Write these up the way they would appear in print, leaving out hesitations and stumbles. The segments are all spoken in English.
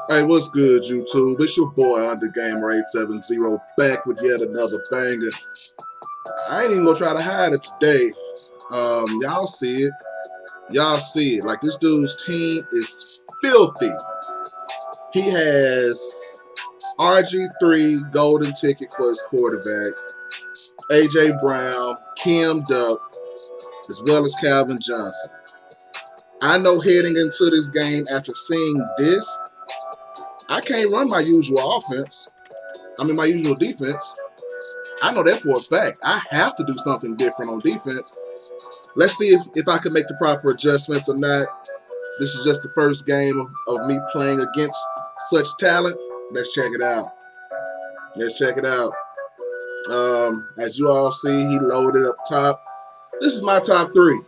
Hey, what's good, YouTube? It's your boy Undergamer870 back with yet another banger. I ain't even gonna try to hide it today. Y'all see it. Y'all see it. Like, this dude's team is filthy. He has RG3 golden ticket for his quarterback, AJ Brown, Kim Duck, as well as Calvin Johnson. I know heading into this game after seeing this, I can't run my usual offense. My usual defense. I know that for a fact. I have to do something different on defense. Let's see if I can make the proper adjustments or not. This is just the first game of me playing against such talent. Let's check it out. Let's check it out. As you all see, he loaded up top. This is my top three.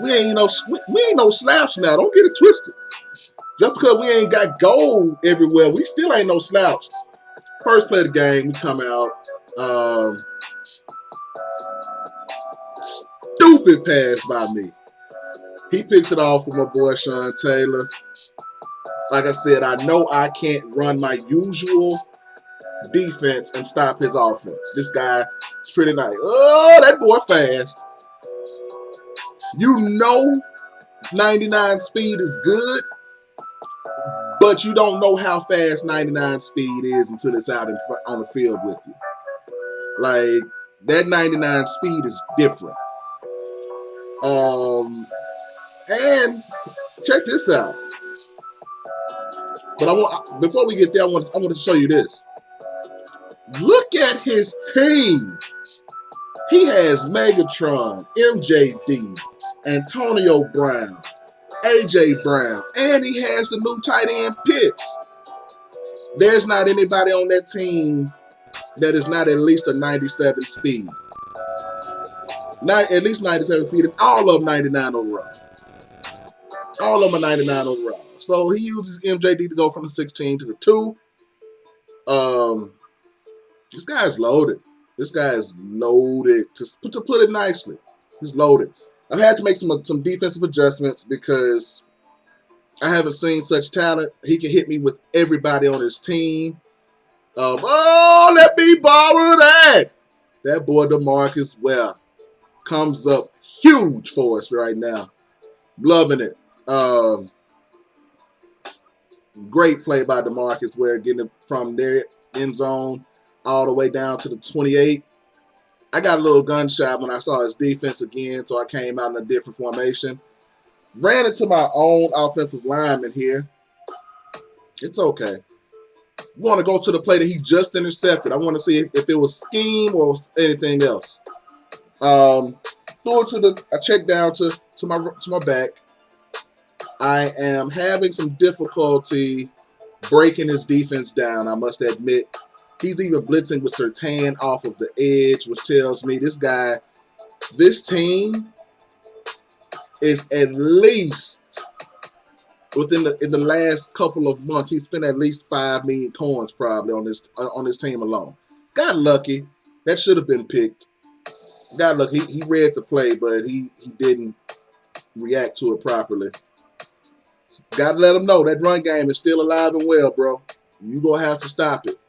We ain't no slouch now. Don't get it twisted. Just because we ain't got gold everywhere, we still ain't no slouch. First play of the game, we come out. Stupid pass by me. He picks it off with my boy Sean Taylor. Like I said, I know I can't run my usual defense and stop his offense. This guy is pretty nice. Oh, that boy fast. You know 99 speed is good, but you don't know how fast 99 speed is until it's out on the field with you. Like, that 99 speed is different. And check this out. But before we get there, I want to show you this. Look at his team. He has Megatron, MJD, Antonio Brown, AJ Brown, and he has the new tight end Pitts. There's not anybody on that team that is not at least a 97 speed. Not at least 97 speed, and all of them 99 overall. All of them are 99 overall. So he uses MJD to go from the 16 to the 2. This guy is loaded. This guy is loaded. To put it nicely, he's loaded. I've had to make some defensive adjustments because I haven't seen such talent. He can hit me with everybody on his team. Let me borrow that. That boy DeMarcus Ware comes up huge for us right now. Loving it. Great play by DeMarcus Ware, getting it from their end zone all the way down to the 28. I got a little gun shy when I saw his defense again, so I came out in a different formation. Ran into my own offensive lineman here. It's okay. We want to go to the play that he just intercepted. I want to see if it was scheme or anything else. Threw it I checked down to my back. I am having some difficulty breaking his defense down, I must admit. He's even blitzing with Surtain off of the edge, which tells me this team is at least, in the last couple of months, he spent at least 5 million coins probably on this team alone. Got lucky. That should have been picked. Got lucky. He read the play, but he didn't react to it properly. Got to let him know that run game is still alive and well, bro. You gonna have to stop it.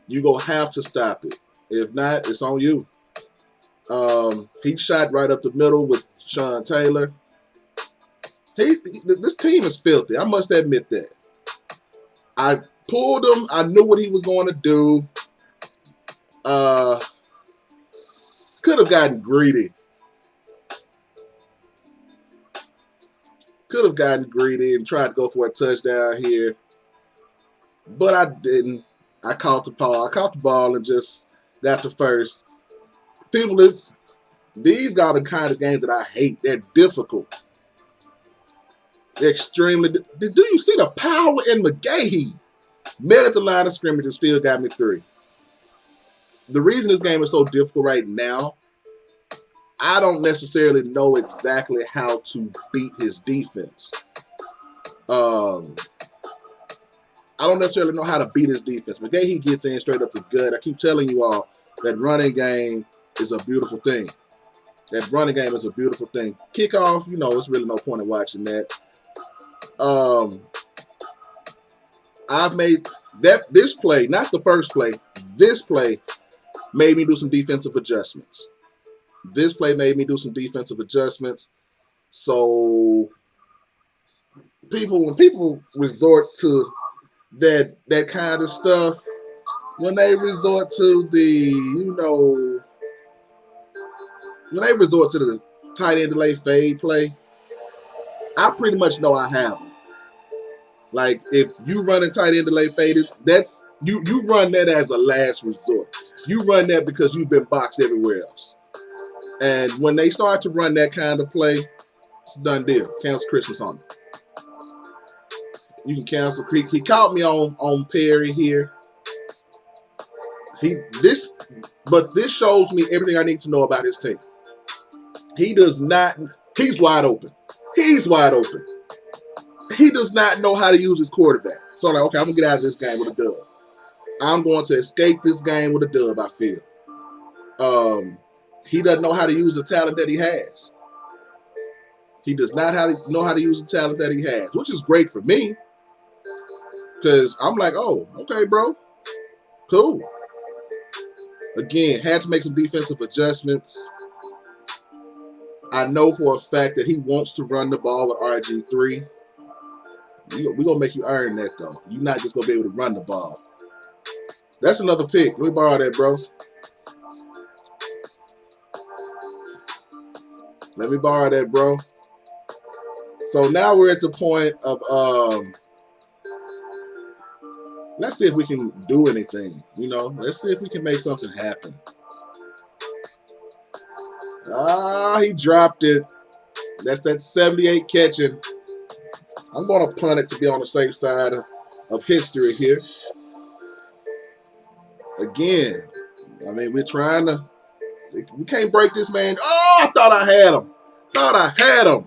You gonna have to stop it. If not, it's on you. He shot right up the middle with Sean Taylor. This team is filthy. I must admit that. I pulled him. I knew what he was going to do. Could have gotten greedy. Could have gotten greedy and tried to go for a touchdown here. But I didn't. I caught the ball. I caught the ball and just got the first. People, these are the kind of games that I hate. They're difficult. They're extremely. Do you see the power in McGahee? Met at the line of scrimmage and still got me 3. The reason this game is so difficult right now, I don't necessarily know exactly how to beat his defense. I don't necessarily know how to beat his defense. McGahee gets in straight up the gut. I keep telling you all that running game is a beautiful thing. That running game is a beautiful thing. Kickoff, it's really no point in watching that. I've made this play, not the first play, this play made me do some defensive adjustments. This play made me do some defensive adjustments. So when people resort to that kind of stuff, when they resort to when they resort to the tight end delay fade play, I pretty much know I have them. Like, if you run a tight end delay faded, that's you run that as a last resort. You run that because you've been boxed everywhere else. And when they start to run that kind of play, it's a done deal. Cancel Christmas on it. You can cancel. He caught me on Perry here. But this shows me everything I need to know about his team. He does not. He's wide open. He's wide open. He does not know how to use his quarterback. So I'm like, okay, I'm gonna get out of this game with a dub. I'm going to escape this game with a dub, I feel. He doesn't know how to use the talent that he has. He does not know how to use the talent that he has, which is great for me. Because I'm like, oh, okay, bro. Cool. Again, had to make some defensive adjustments. I know for a fact that he wants to run the ball with RG3. We're going to make you earn that, though. You're not just going to be able to run the ball. That's another pick. Let me borrow that, bro. Let me borrow that, bro. So now we're at the point of, let's see if we can do anything. Let's see if we can make something happen. He dropped it. That's that 78 catching. I'm going to punt it to be on the safe side of history here. Again, I mean, we can't break this man. Oh, I thought I had him.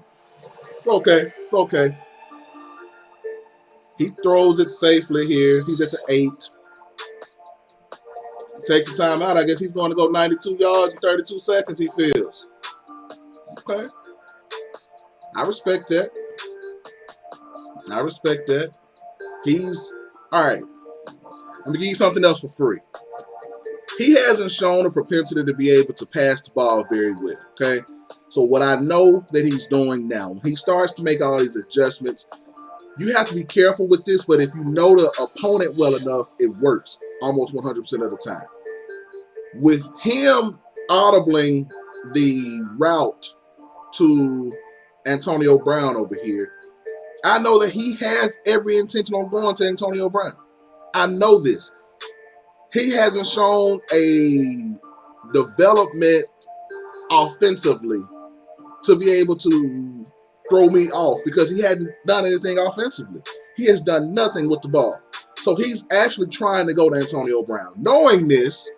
It's okay. It's okay. He throws it safely here. He's at the 8. Takes the time out. I guess he's going to go 92 yards in 32 seconds, he feels. Okay. I respect that. He's, all right. I'm going to give you something else for free. He hasn't shown a propensity to be able to pass the ball very well, okay? So what I know that he's doing now, when he starts to make all these adjustments, you have to be careful with this, but if you know the opponent well enough, it works almost 100% of the time. With him audibling the route to Antonio Brown over here, I know that he has every intention on going to Antonio Brown. I know this. He hasn't shown a development offensively to be able to throw me off because he hadn't done anything offensively. He has done nothing with the ball. So he's actually trying to go to Antonio Brown. Knowing this,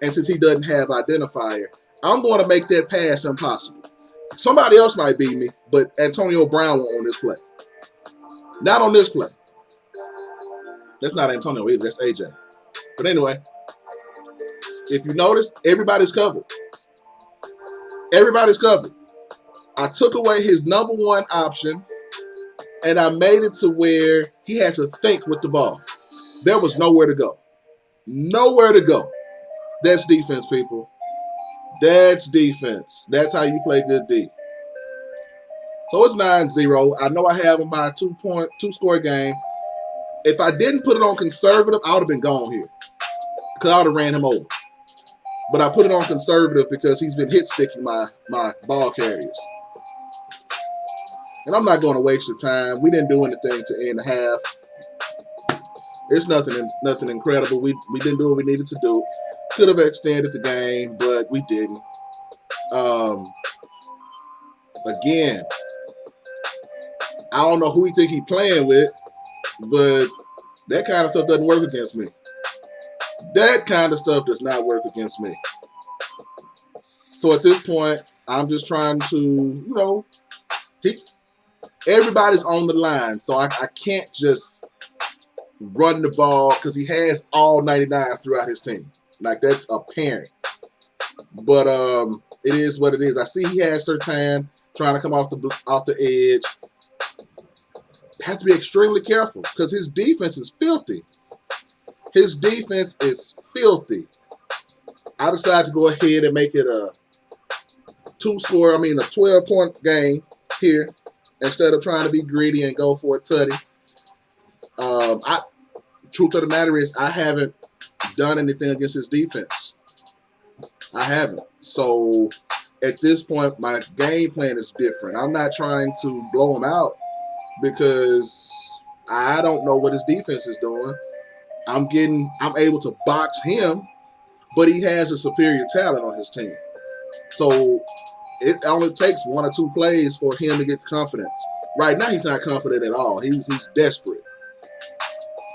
and since he doesn't have identifier, I'm going to make that pass impossible. Somebody else might beat me, but Antonio Brown won't on this play. Not on this play. That's not Antonio either. That's AJ. But anyway, if you notice, everybody's covered. Everybody's covered. I took away his number one option, and I made it to where he had to think with the ball. There was nowhere to go. Nowhere to go. That's defense, people. That's defense. That's how you play good D. So it's 9-0. I know I have him by a two-score game. If I didn't put it on conservative, I would have been gone here. Because I would have ran him over. But I put it on conservative because he's been hit-sticking my ball carriers. And I'm not going to waste your time. We didn't do anything to end the half. It's nothing incredible. We didn't do what we needed to do. Could have extended the game, but we didn't. Again, I don't know who he think he's playing with, but that kind of stuff doesn't work against me. That kind of stuff does not work against me. So at this point, I'm just trying to, everybody's on the line, so I can't just run the ball because he has all 99 throughout his team. Like, that's apparent. But it is what it is. I see he has Surtain trying to come off the edge. have to be extremely careful because his defense is filthy. His defense is filthy. I decided to go ahead and make it a 12-point game here instead of trying to be greedy and go for a tutty. Truth of the matter is, I haven't done anything against his defense. I haven't. So at this point, my game plan is different. I'm not trying to blow him out because I don't know what his defense is doing. I'm able to box him, but he has a superior talent on his team. So it only takes 1 or 2 plays for him to get confidence. Right now, he's not confident at all. He's desperate.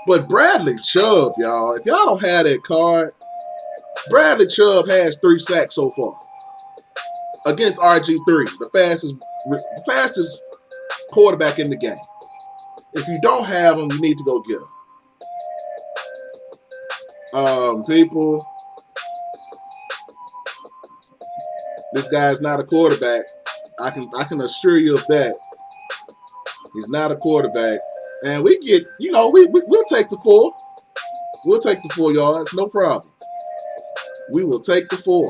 But Bradley Chubb, y'all, if y'all don't have that card, Bradley Chubb has 3 sacks so far against RG3, the fastest quarterback in the game. If you don't have him, you need to go get him. People, this guy's not a quarterback. I can assure you of that. He's not a quarterback. And we get, we'll take the 4. We'll take the 4 yards, no problem. We will take the 4.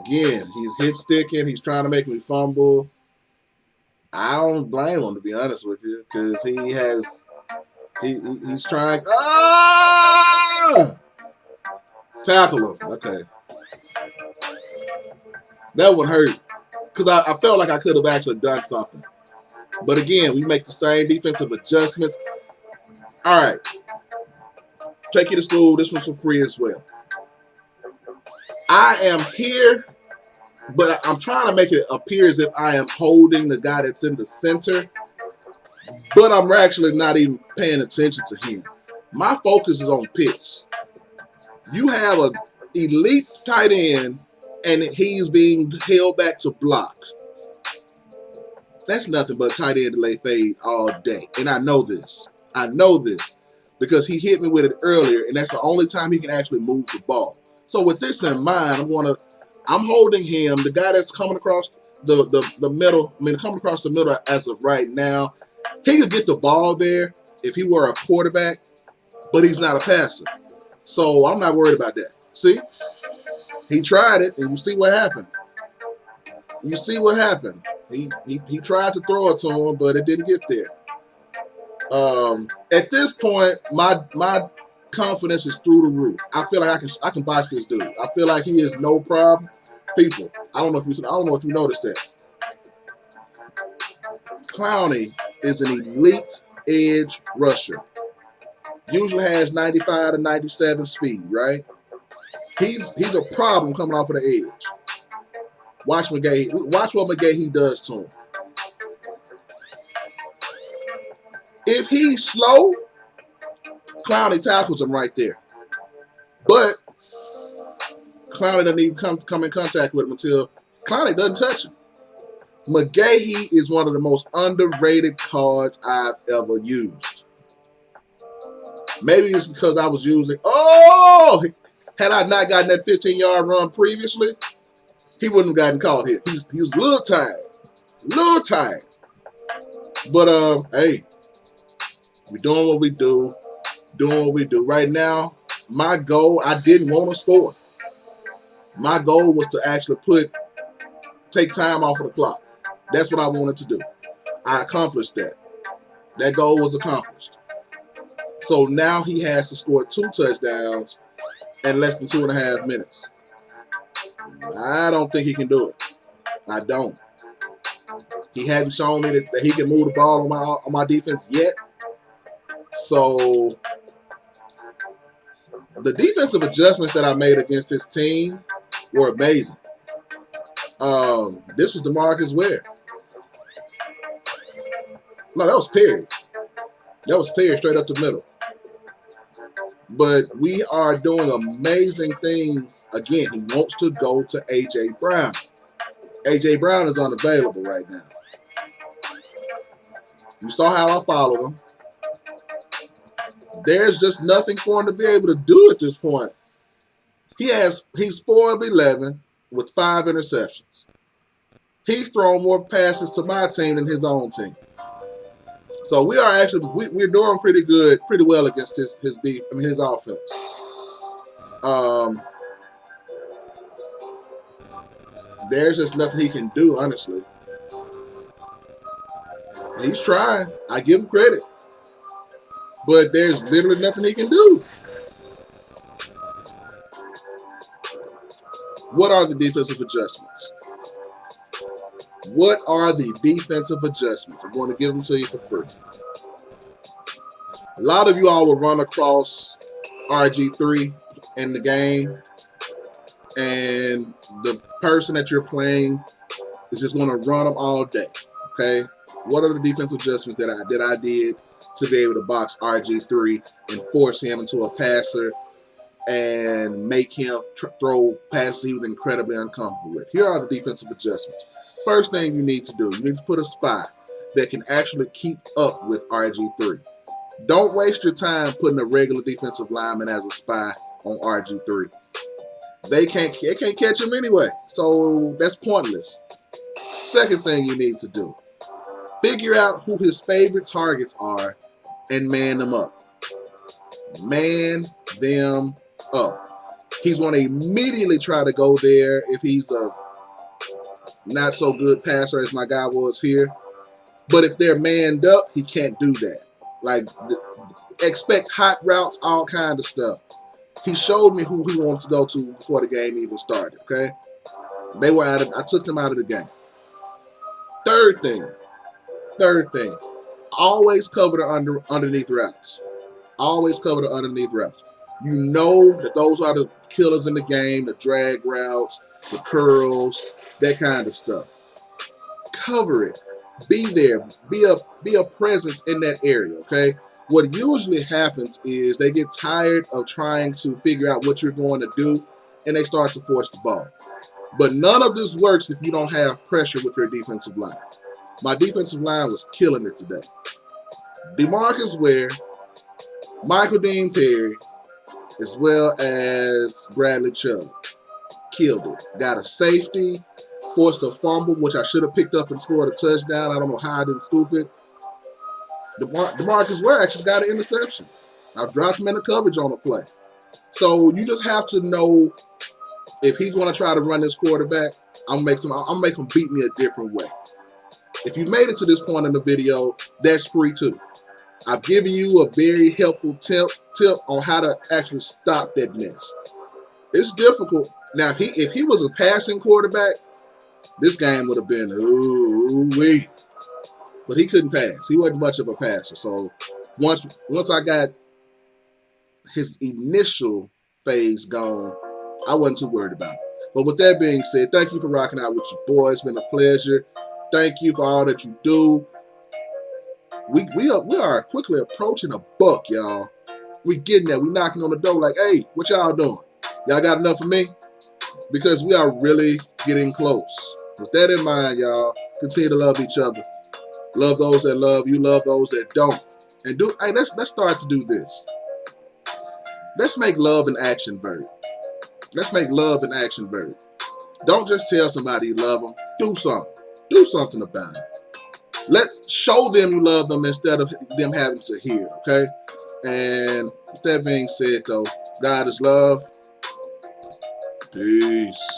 Again, he's hit sticking. He's trying to make me fumble. I don't blame him, to be honest with you, because he's trying. Tackle him. Okay. That would hurt because I felt like I could have actually done something. But again, we make the same defensive adjustments. All right. Take you to school. This one's for free as well. I am here, but I'm trying to make it appear as if I am holding the guy that's in the center, but I'm actually not even paying attention to him. My focus is on Pitts. You have an elite tight end, and he's being held back to block. That's nothing but tight end delay fade all day. And I know this. I know this because he hit me with it earlier, and that's the only time he can actually move the ball. So with this in mind, I'm holding him, the guy that's coming across the middle, coming across the middle as of right now. He could get the ball there if he were a quarterback, but he's not a passer. So I'm not worried about that. See? He tried it, and you see what happened. You see what happened. He tried to throw it to him, but it didn't get there. At this point, my confidence is through the roof. I feel like I can box this dude. I feel like he is no problem. People, I don't know if you noticed that. Clowney is an elite edge rusher. Usually has 95 to 97 speed, right? He's a problem coming off of the edge. Watch what McGahee does to him. If he's slow, Clowney tackles him right there. But Clowney doesn't even come in contact with him until Clowney doesn't touch him. McGahee is one of the most underrated cards I've ever used. Maybe it's because I was using... Had I not gotten that 15-yard run previously, he wouldn't have gotten caught here. He was a little tired. But, hey, we're doing what we do. Right now, my goal, I didn't want to score. My goal was to actually take time off of the clock. That's what I wanted to do. I accomplished that. That goal was accomplished. So now he has to score 2 touchdowns in less than 2.5 minutes. I don't think he can do it. I don't. He hadn't shown me that he can move the ball on my defense yet. So the defensive adjustments that I made against his team were amazing. This was DeMarcus Ware. No, that was Perry. That was Perry straight up the middle. But we are doing amazing things. Again, he wants to go to A.J. Brown. A.J. Brown is unavailable right now. You saw how I followed him. There's just nothing for him to be able to do at this point. He's 4 of 11 with 5 interceptions. He's thrown more passes to my team than his own team. So we are actually we're doing pretty well against his offense. There's just nothing he can do, honestly. He's trying. I give him credit, but there's literally nothing he can do. What are the defensive adjustments? What are the defensive adjustments? I'm going to give them to you for free. A lot of you all will run across RG3 in the game, and the person that you're playing is just going to run them all day. Okay, what are the defensive adjustments that I did to be able to box RG3 and force him into a passer and make him throw passes he was incredibly uncomfortable with? Here are the defensive adjustments. First thing you need to do, you need to put a spy that can actually keep up with RG3. Don't waste your time putting a regular defensive lineman as a spy on RG3. They can't catch him anyway, so that's pointless. Second thing you need to do, figure out who his favorite targets are and man them up. Man them up. He's going to immediately try to go there if he's a not so good passer as my guy was here. But if they're manned up, he can't do that. Like, expect hot routes, all kind of stuff. He showed me who he wanted to go to before the game even started, okay? They were out of, I took them out of the game. Third thing, always cover the underneath routes. Always cover the underneath routes. You know that those are the killers in the game, the drag routes, the curls, that kind of stuff. Cover it. Be there. Be a presence in that area, okay? What usually happens is they get tired of trying to figure out what you're going to do, and they start to force the ball. But none of this works if you don't have pressure with your defensive line. My defensive line was killing it today. DeMarcus Ware, Michael Dean Perry, as well as Bradley Chubb killed it. Got a safety, forced a fumble, which I should have picked up and scored a touchdown. I don't know how I didn't scoop it. DeMarcus Ware actually got an interception. I dropped him in the coverage on the play. So you just have to know if he's going to try to run this quarterback, I'll make him beat me a different way. If you made it to this point in the video, that's free too. I've given you a very helpful tip on how to actually stop that mess. It's difficult. Now, if he was a passing quarterback, this game would have been ooh-wee. But he couldn't pass. He wasn't much of a passer. So once I got his initial phase gone, I wasn't too worried about it. But with that being said, thank you for rocking out with your boy. It's been a pleasure. Thank you for all that you do. We are quickly approaching a buck, y'all. We getting there. We knocking on the door like, hey, what y'all doing? Y'all got enough of me? Because we are really getting close. With that in mind, y'all, continue to love each other. Love those that love you. Love those that don't. And hey, let's start to do this. Let's make love an action verb. Let's make love an action verb. Don't just tell somebody you love them. Do something. Do something about it. Let's show them you love them instead of them having to hear, okay? And with that being said, though, God is love. Peace.